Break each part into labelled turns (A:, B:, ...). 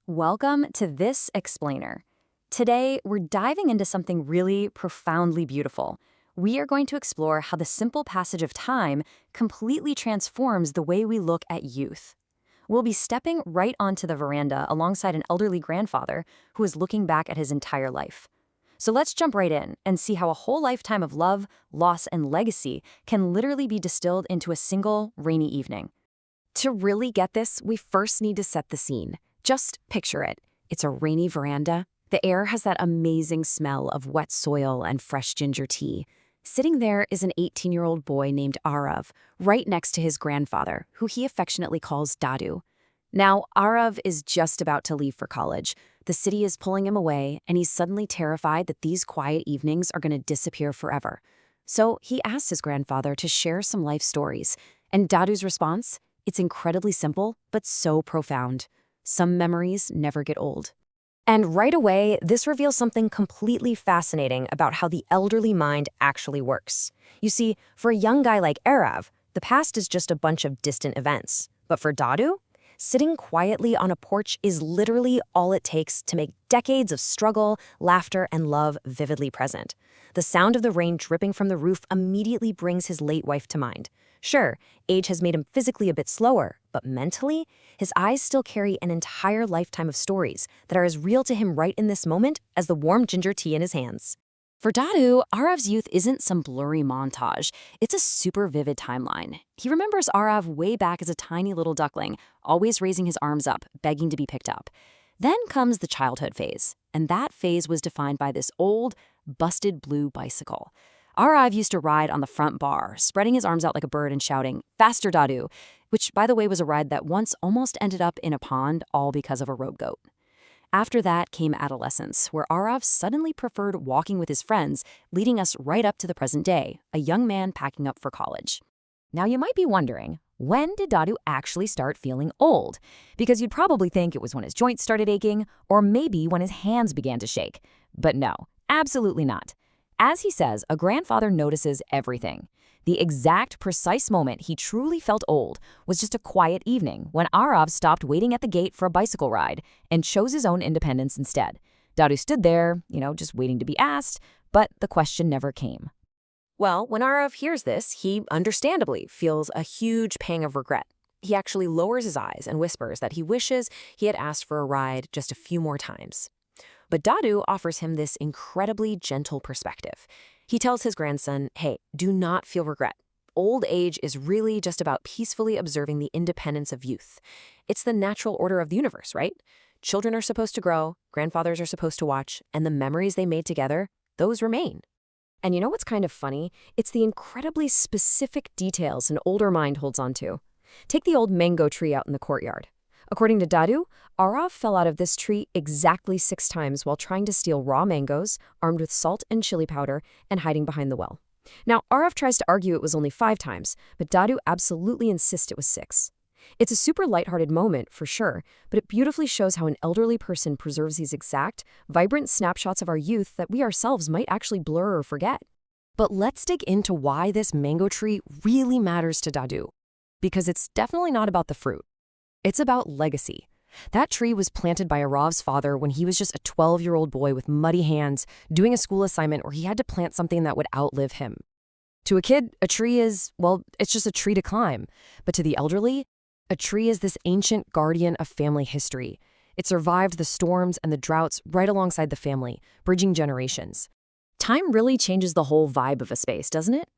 A: Welcome to This Explainer. Today, we're diving into something really profoundly beautiful. We are going to explore how the simple passage of time completely transforms the way we look at youth. We'll be stepping right onto the veranda alongside an elderly grandfather who is looking back at his entire life. So let's jump right in and see how a whole lifetime of love, loss, and legacy can literally be distilled into a single rainy evening.
B: To really get this, we first need to set the scene. Just picture it. It's a rainy veranda. The air has that amazing smell of wet soil and fresh ginger tea. Sitting there is an 18-year-old boy named Arav, right next to his grandfather, who he affectionately calls Dadu. Now, Arav is just about to leave for college. The city is pulling him away, and he's suddenly terrified that these quiet evenings are going to disappear forever. So he asks his grandfather to share some life stories. And Dadu's response? It's incredibly simple, but so profound. Some memories never get old.
C: And right away, this reveals something completely fascinating about how the elderly mind actually works. You see, for a young guy like Arav, the past is just a bunch of distant events. But for Dadu, sitting quietly on a porch is literally all it takes to make decades of struggle, laughter, and love vividly present. The sound of the rain dripping from the roof immediately brings his late wife to mind. Sure, age has made him physically a bit slower, but mentally, his eyes still carry an entire lifetime of stories that are as real to him right in this moment as the warm ginger tea in his hands.
B: For Dadu, Arav's youth isn't some blurry montage. It's a super vivid timeline. He remembers Arav way back as a tiny little duckling, always raising his arms up, begging to be picked up. Then comes the childhood phase, and that phase was defined by this old, busted blue bicycle. Arav used to ride on the front bar, spreading his arms out like a bird and shouting, "Faster, Dadu," which, by the way, was a ride that once almost ended up in a pond, all because of a road goat. After that came adolescence, where Arav suddenly preferred walking with his friends, leading us right up to the present day, a young man packing up for college.
C: Now you might be wondering, when did Dadu actually start feeling old? Because you'd probably think it was when his joints started aching, or maybe when his hands began to shake. But no, absolutely not. As he says, a grandfather notices everything. The exact precise moment he truly felt old was just a quiet evening when Arav stopped waiting at the gate for a bicycle ride and chose his own independence instead. Dadu stood there, just waiting to be asked, but the question never came. Well, when Arav hears this, he understandably feels a huge pang of regret. He actually lowers his eyes and whispers that he wishes he had asked for a ride just a few more times. But Dadu offers him this incredibly gentle perspective. He tells his grandson, hey, do not feel regret. Old age is really just about peacefully observing the independence of youth. It's the natural order of the universe, right? Children are supposed to grow, grandfathers are supposed to watch, and the memories they made together, those remain. And you know what's kind of funny? It's the incredibly specific details an older mind holds on to. Take the old mango tree out in the courtyard. According to Dadu, Arav fell out of this tree exactly 6 times while trying to steal raw mangoes, armed with salt and chili powder, and hiding behind the well. Now, Arav tries to argue it was only 5 times, but Dadu absolutely insists it was 6. It's a super lighthearted moment, for sure, but it beautifully shows how an elderly person preserves these exact, vibrant snapshots of our youth that we ourselves might actually blur or forget. But let's dig into why this mango tree really matters to Dadu. Because it's definitely not about the fruit. It's about legacy. That tree was planted by Arav's father when he was just a 12-year-old boy with muddy hands, doing a school assignment where he had to plant something that would outlive him. To a kid, a tree is, it's just a tree to climb. But to the elderly, a tree is this ancient guardian of family history. It survived the storms and the droughts right alongside the family, bridging generations. Time really changes the whole vibe of a space, doesn't it?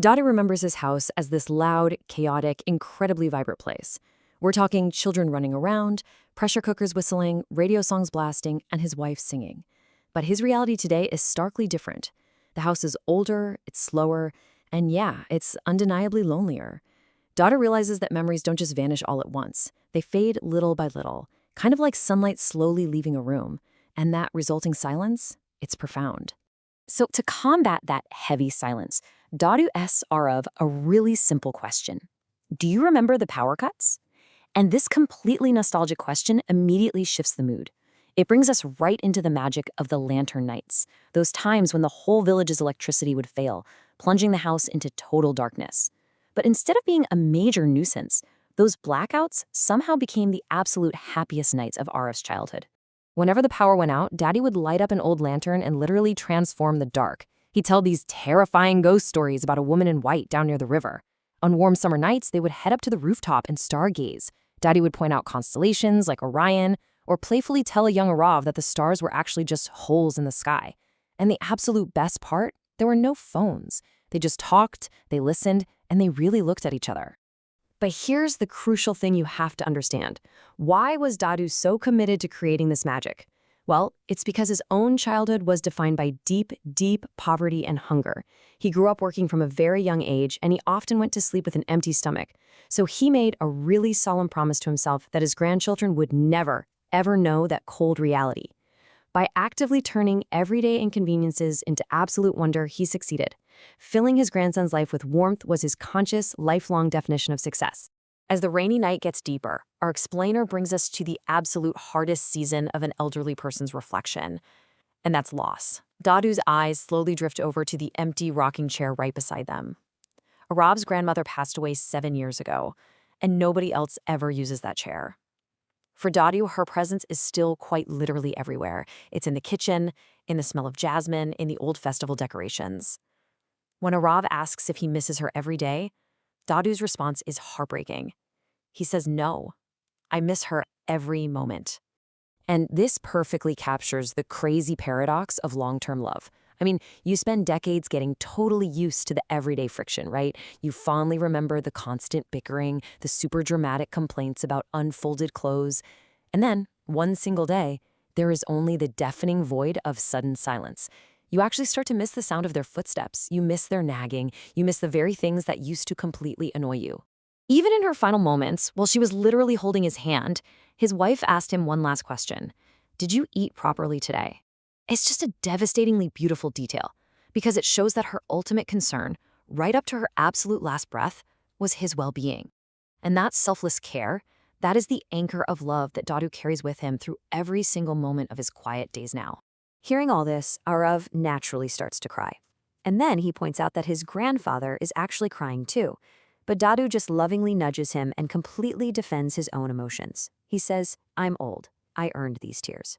C: Dadu remembers his house as this loud, chaotic, incredibly vibrant place. We're talking children running around, pressure cookers whistling, radio songs blasting, and his wife singing. But his reality today is starkly different. The house is older, it's slower, and yeah, it's undeniably lonelier. Dadu realizes that memories don't just vanish all at once. They fade little by little, kind of like sunlight slowly leaving a room. And that resulting silence, it's profound. So to combat that heavy silence, Dadu asks Arav a really simple question. Do you remember the power cuts? And this completely nostalgic question immediately shifts the mood. It brings us right into the magic of the lantern nights, those times when the whole village's electricity would fail, plunging the house into total darkness. But instead of being a major nuisance,
A: Those blackouts somehow became the absolute happiest nights of Arav's childhood. Whenever the power went out, Daddy would light up an old lantern and literally transform the dark. He'd tell these terrifying ghost stories about a woman in white down near the river. On warm summer nights, they would head up to the rooftop and stargaze. Daddy would point out constellations like Orion, or playfully tell a young Arav that the stars were actually just holes in the sky. And the absolute best part, there were no phones. They just talked, they listened, and they really looked at each other. But here's the crucial thing you have to understand. Why was Dadu so committed to creating this magic? Well, it's because his own childhood was defined by deep, deep poverty and hunger. He grew up working from a very young age, and he often went to sleep with an empty stomach. So he made a really solemn promise to himself that his grandchildren would never, ever know that cold reality. By actively turning everyday inconveniences into absolute wonder, he succeeded. Filling his grandson's life with warmth was his conscious, lifelong definition of success. As the rainy night gets deeper, our explainer brings us to the absolute hardest season of an elderly person's reflection, and that's loss. Dadu's eyes slowly drift over to the empty rocking chair right beside them. Arav's grandmother passed away 7 years ago, and nobody else ever uses that chair. For Dadu, her presence is still quite literally everywhere. It's in the kitchen, in the smell of jasmine, in the old festival decorations. When Arav asks if he misses her every day, Dadu's response is heartbreaking. He says, "No, I miss her every moment." And this perfectly captures the crazy paradox of long-term love. I mean, you spend decades getting totally used to the everyday friction, right? You fondly remember the constant bickering, the super dramatic complaints about unfolded clothes. And then, one single day, there is only the deafening void of sudden silence. You actually start to miss the sound of their footsteps. You miss their nagging. You miss the very things that used to completely annoy you. Even in her final moments, while she was literally holding his hand, his wife asked him one last question. "Did you eat properly today?" It's just a devastatingly beautiful detail, because it shows that her ultimate concern, right up to her absolute last breath, was his well-being. And that selfless care, that is the anchor of love that Dadu carries with him through every single moment of his quiet days now. Hearing all this, Arav naturally starts to cry. And then he points out that his grandfather is actually crying too. But Dadu just lovingly nudges him and completely defends his own emotions. He says, "I'm old. I earned these tears."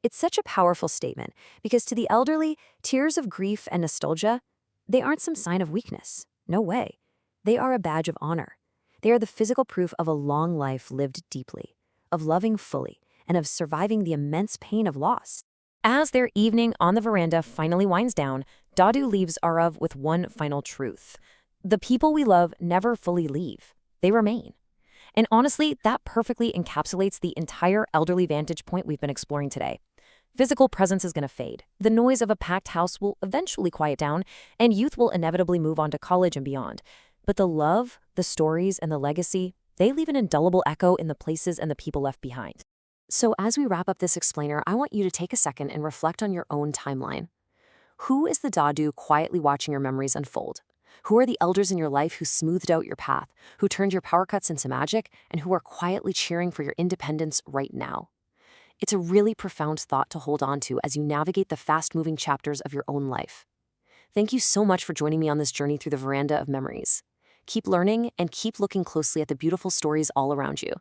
A: It's such a powerful statement because to the elderly, tears of grief and nostalgia, they aren't some sign of weakness. No way. They are a badge of honor. They are the physical proof of a long life lived deeply, of loving fully, and of surviving the immense pain of loss. As their evening on the veranda finally winds down, Dadu leaves Arav with one final truth. The people we love never fully leave. They remain. And honestly, that perfectly encapsulates the entire elderly vantage point we've been exploring today. Physical presence is going to fade. The noise of a packed house will eventually quiet down, and youth will inevitably move on to college and beyond. But the love, the stories, and the legacy, they leave an indelible echo in the places and the people left behind. So as we wrap up this explainer, I want you to take a second and reflect on your own timeline. Who is the Dadu quietly watching your memories unfold? Who are the elders in your life who smoothed out your path, who turned your power cuts into magic, and who are quietly cheering for your independence right now? It's a really profound thought to hold on to as you navigate the fast-moving chapters of your own life. Thank you so much for joining me on this journey through the veranda of memories. Keep learning and keep looking closely at the beautiful stories all around you.